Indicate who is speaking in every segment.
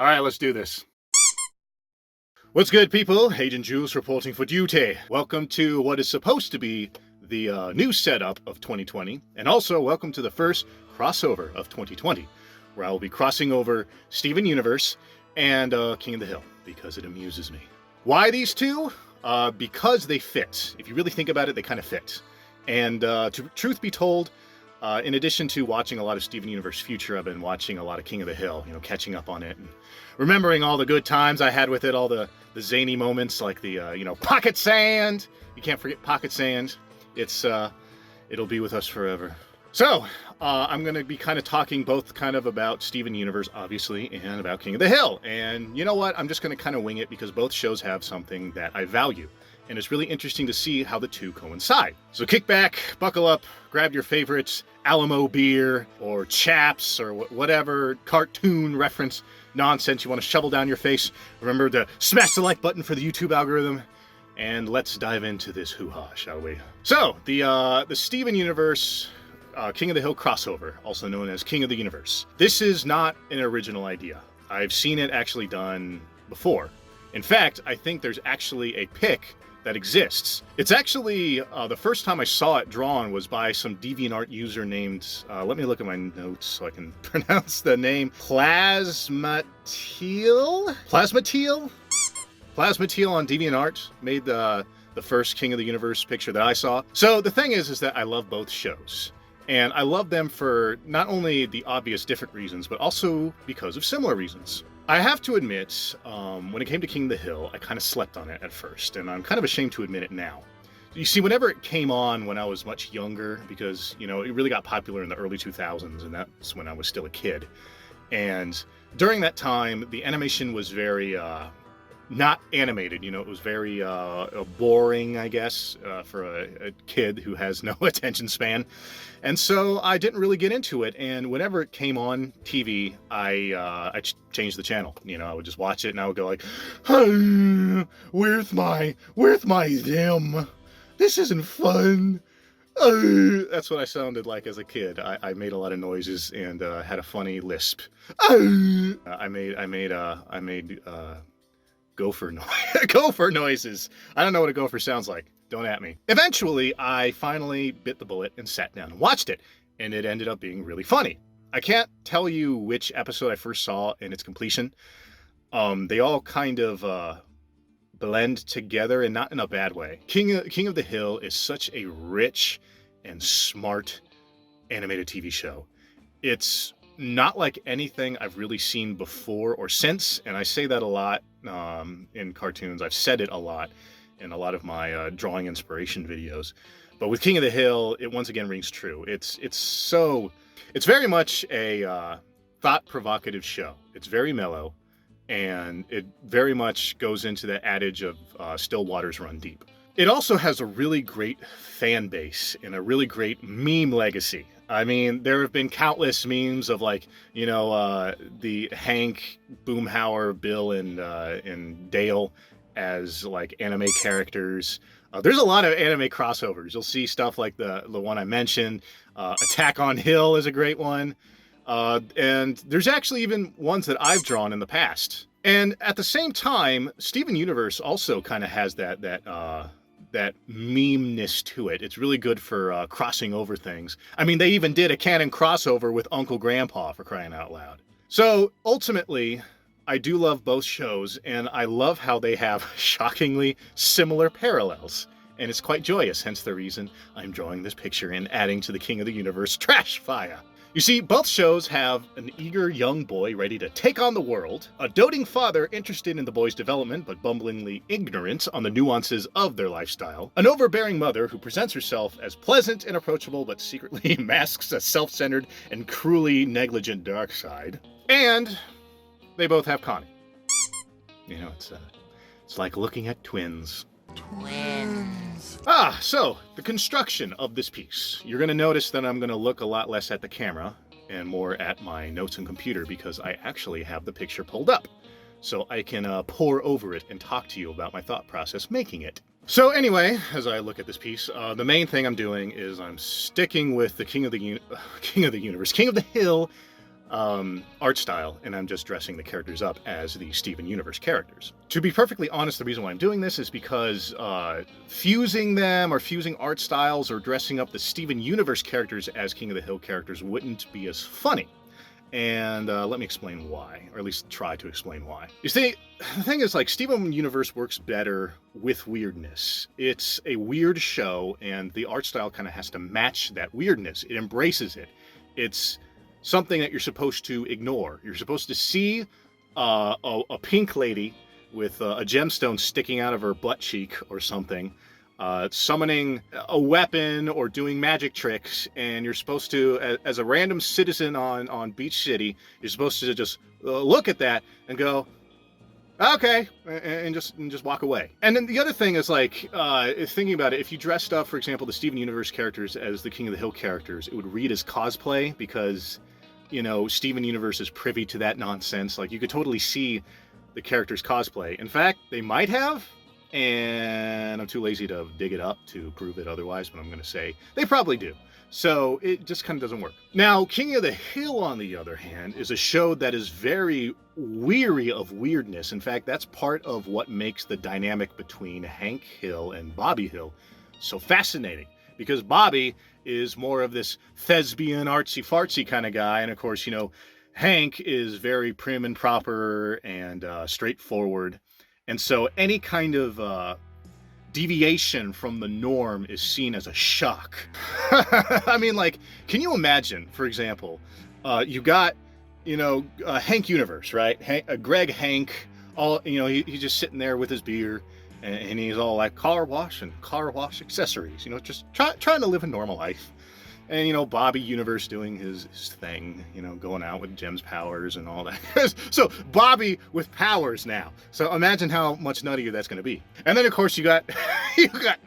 Speaker 1: All right, let's do this. What's good, people? Agent Jules reporting for duty. Welcome to what is supposed to be the new setup of 2020, and also welcome to the first crossover of 2020, where I will be crossing over Steven Universe and King of the Hill, because it amuses me. Why these two? Because they fit. If you really think about it, they kind of fit. And truth be told, in addition to watching a lot of Steven Universe Future, I've been watching a lot of King of the Hill, catching up on it and remembering all the good times I had with it, all the zany moments like the, Pocket Sand. You can't forget Pocket Sand. It'll be with us forever. So, I'm going to be kind of talking both kind of about Steven Universe, obviously, and about King of the Hill. And you know what? I'm just going to kind of wing it because both shows have something that I value. And it's really interesting to see how the two coincide. So kick back, buckle up, grab your favorites, Alamo beer, or chaps, or whatever cartoon reference nonsense you want to shovel down your face. Remember to smash the like button for the YouTube algorithm. And let's dive into this hoo-ha, shall we? So, the Steven Universe King of the Hill crossover, also known as King of the Universe. This is not an original idea. I've seen it actually done before. In fact, I think there's actually a pic that exists. It's actually, the first time I saw it drawn was by some DeviantArt user named, let me look at my notes so I can pronounce the name, PLASMATIEL? PLASMATIEL on DeviantArt made the first King of the Universe picture that I saw. So the thing is that I love both shows. And I love them for not only the obvious different reasons, but also because of similar reasons. I have to admit, when it came to King of the Hill, I kind of slept on it at first, and I'm kind of ashamed to admit it now. You see, whenever it came on when I was much younger, because, it really got popular in the early 2000s, and that's when I was still a kid. And during that time, the animation was very, not animated, it was very boring, I guess, for a kid who has no attention span. And so I didn't really get into it, and whenever it came on TV, I changed the channel. I would just watch it, and I would go like, hey, where's my them? This isn't fun. That's what I sounded like as a kid. I made a lot of noises and had a funny lisp. I made gopher noises. I don't know what a gopher sounds like. Don't at me. Eventually, I finally bit the bullet and sat down and watched it, and it ended up being really funny. I can't tell you which episode I first saw in its completion. They all kind of blend together, and not in a bad way. King of the Hill is such a rich and smart animated TV show. It's not like anything I've really seen before or since, and I say that a lot in cartoons. I've said it a lot in a lot of my drawing inspiration videos. But with King of the Hill, it once again rings true. It's very much a thought-provocative show. It's very mellow, and it very much goes into the adage of still waters run deep. It also has a really great fan base and a really great meme legacy. I mean, there have been countless memes of the Hank, Boomhauer, Bill, and Dale as like anime characters. There's a lot of anime crossovers. You'll see stuff like the one I mentioned. Attack on Hill is a great one. And there's actually even ones that I've drawn in the past. And at the same time, Steven Universe also kind of has that meme-ness to it. It's really good for crossing over things. I mean, they even did a canon crossover with Uncle Grandpa, for crying out loud. So, ultimately, I do love both shows, and I love how they have shockingly similar parallels. And it's quite joyous, hence the reason I'm drawing this picture and adding to the King of the Universe trash fire. You see, both shows have an eager young boy ready to take on the world, a doting father interested in the boy's development but bumblingly ignorant on the nuances of their lifestyle, an overbearing mother who presents herself as pleasant and approachable but secretly masks a self-centered and cruelly negligent dark side, and they both have Connie. It's like looking at twins.
Speaker 2: Twins.
Speaker 1: So, the construction of this piece. You're going to notice that I'm going to look a lot less at the camera and more at my notes and computer because I actually have the picture pulled up. So I can pour over it and talk to you about my thought process making it. So anyway, as I look at this piece, the main thing I'm doing is I'm sticking with the King of the Universe, King of the Hill art style, and I'm just dressing the characters up as the Steven Universe characters. To be perfectly honest, the reason why I'm doing this is because fusing them or fusing art styles or dressing up the Steven Universe characters as King of the Hill characters wouldn't be as funny. And let me explain why, or at least try to explain why. You see, the thing is, like, Steven Universe works better with weirdness. It's a weird show, and the art style kind of has to match that weirdness. It embraces it. It's something that you're supposed to ignore. You're supposed to see a pink lady with a gemstone sticking out of her butt cheek or something, summoning a weapon or doing magic tricks, and you're supposed to, as a random citizen on Beach City, you're supposed to just look at that and go, okay, and just walk away. And then the other thing is, like, thinking about it, if you dressed up, for example, the Steven Universe characters as the King of the Hill characters, it would read as cosplay because, you know, Steven Universe is privy to that nonsense. Like, you could totally see the characters cosplay. In fact, they might have, and I'm too lazy to dig it up to prove it otherwise, but I'm going to say they probably do. So it just kind of doesn't work. Now, King of the Hill, on the other hand, is a show that is very weary of weirdness. In fact, that's part of what makes the dynamic between Hank Hill and Bobby Hill so fascinating. Because Bobby is more of this thespian, artsy-fartsy kind of guy, and of course, you know, Hank is very prim and proper and straightforward. And so any kind of deviation from the norm is seen as a shock. I mean, like, can you imagine, for example, you got, you know, Hank Universe, right? Greg Hank, all, you know, he's just sitting there with his beer, and he's all like car wash and car wash accessories, you know, just trying to live a normal life. And, you know, Bobby Universe doing his thing, you know, going out with Jem's powers and all that. So Bobby with powers now. So imagine how much nuttier that's going to be. And then, of course, you got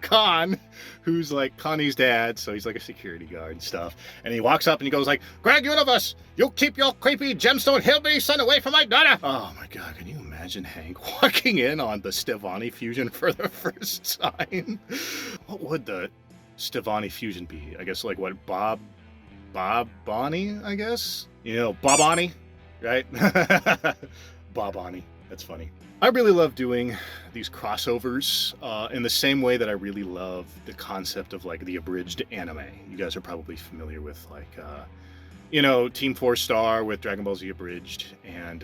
Speaker 1: Con, who's like Connie's dad. So he's like a security guard and stuff. And he walks up and he goes like, Greg Universe, you keep your creepy gemstone hillbilly son away from my daughter. Oh, my God. Can you imagine Hank walking in on the Stevani fusion for the first time? What would the Stevani fusion be? I guess, like, what, Bob Bonnie, I guess? You know, Bob Bonnie, right? Bob Bonnie. That's funny. I really love doing these crossovers in the same way that I really love the concept of, like, the abridged anime. You guys are probably familiar with, like, you know, Team 4 Star with Dragon Ball Z Abridged, and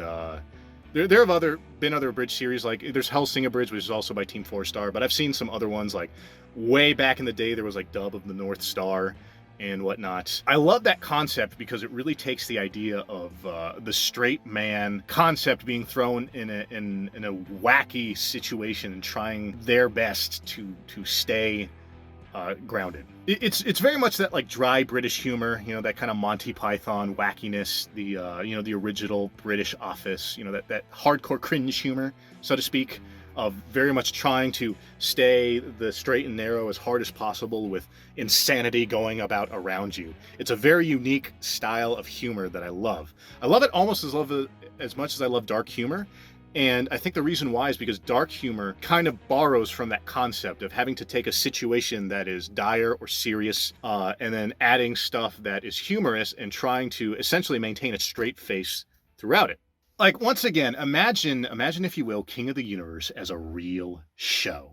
Speaker 1: there have been other abridged series, like there's Hellsing Abridged, which is also by Team 4 Star, but I've seen some other ones, like way back in the day there was like Dub of the North Star and whatnot. I love that concept because it really takes the idea of the straight man concept being thrown in a wacky situation and trying their best to stay grounded. It's very much that, like, dry British humor, you know, that kind of Monty Python wackiness, the you know, the original British Office, you know, that hardcore cringe humor, so to speak, of very much trying to stay the straight and narrow as hard as possible with insanity going about around you. It's a very unique style of humor that I love. I love it almost as much as I love dark humor. And I think the reason why is because dark humor kind of borrows from that concept of having to take a situation that is dire or serious, and then adding stuff that is humorous and trying to essentially maintain a straight face throughout it. Like, once again, imagine, if you will, King of the Universe as a real show.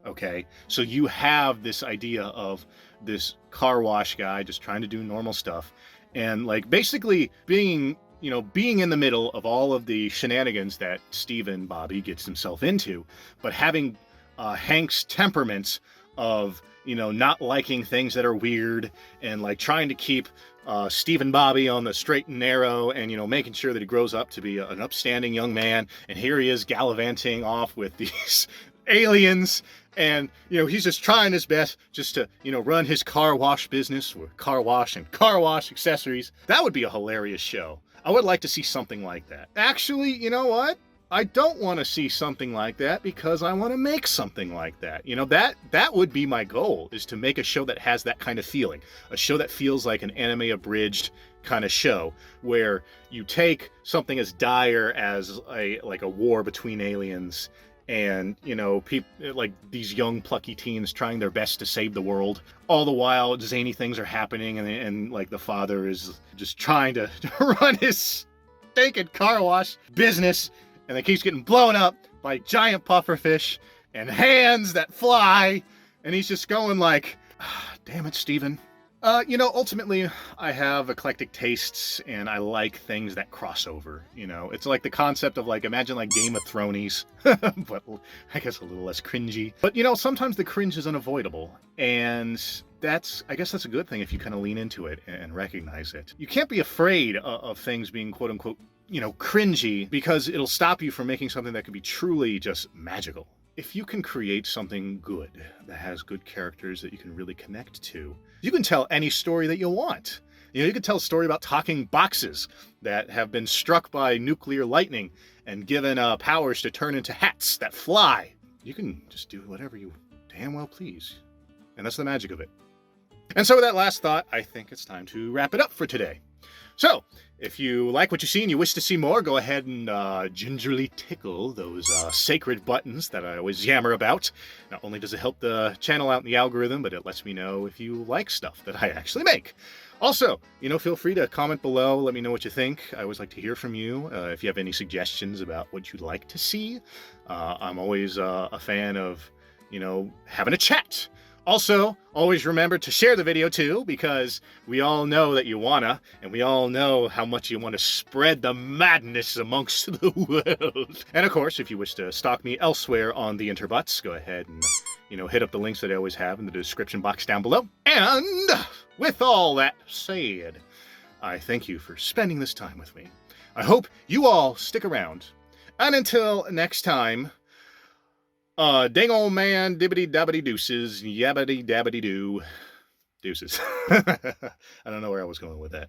Speaker 1: Okay? So you have this idea of this car wash guy just trying to do normal stuff, and, like, basically being in the middle of all of the shenanigans that Steven Bobby gets himself into, but having Hank's temperaments of, you know, not liking things that are weird and, like, trying to keep Steven Bobby on the straight and narrow and, you know, making sure that he grows up to be an upstanding young man. And here he is gallivanting off with these aliens. And, you know, he's just trying his best just to, you know, run his car wash business with car wash and car wash accessories. That would be a hilarious show. I would like to see something like that. Actually, you know what? I don't want to see something like that because I want to make something like that. You know, that would be my goal, is to make a show that has that kind of feeling. A show that feels like an anime abridged kind of show, where you take something as dire as a war between aliens and you know, people like these young plucky teens trying their best to save the world. All the while, zany things are happening, and like the father is just trying to run his stinking car wash business, and it keeps getting blown up by giant pufferfish and hands that fly, and he's just going like, ah, damn it, Steven. You know, ultimately, I have eclectic tastes, and I like things that cross over. You know, it's like the concept of like, imagine like Game of Thrones, but I guess a little less cringy. But you know, sometimes the cringe is unavoidable, and I guess that's a good thing if you kind of lean into it and recognize it. You can't be afraid of things being quote unquote, you know, cringy, because it'll stop you from making something that could be truly just magical. If you can create something good that has good characters that you can really connect to, you can tell any story that you want. You know, you can tell a story about talking boxes that have been struck by nuclear lightning and given powers to turn into hats that fly. You can just do whatever you damn well please. And that's the magic of it. And so with that last thought, I think it's time to wrap it up for today. So, if you like what you see and you wish to see more, go ahead and gingerly tickle those sacred buttons that I always yammer about. Not only does it help the channel out in the algorithm, but it lets me know if you like stuff that I actually make. Also, you know, feel free to comment below, let me know what you think. I always like to hear from you. If you have any suggestions about what you'd like to see, I'm always a fan of, you know, having a chat. Also, always remember to share the video too, because we all know that you wanna, and we all know how much you want to spread the madness amongst the world. And of course, if you wish to stalk me elsewhere on the interbuts, go ahead and, you know, hit up the links that I always have in the description box down below. And with all that said, I thank you for spending this time with me. I hope you all stick around. And until next time, dang old man, dibbity dabbity deuces, yabbity dabbity doo. Deuces. I don't know where I was going with that.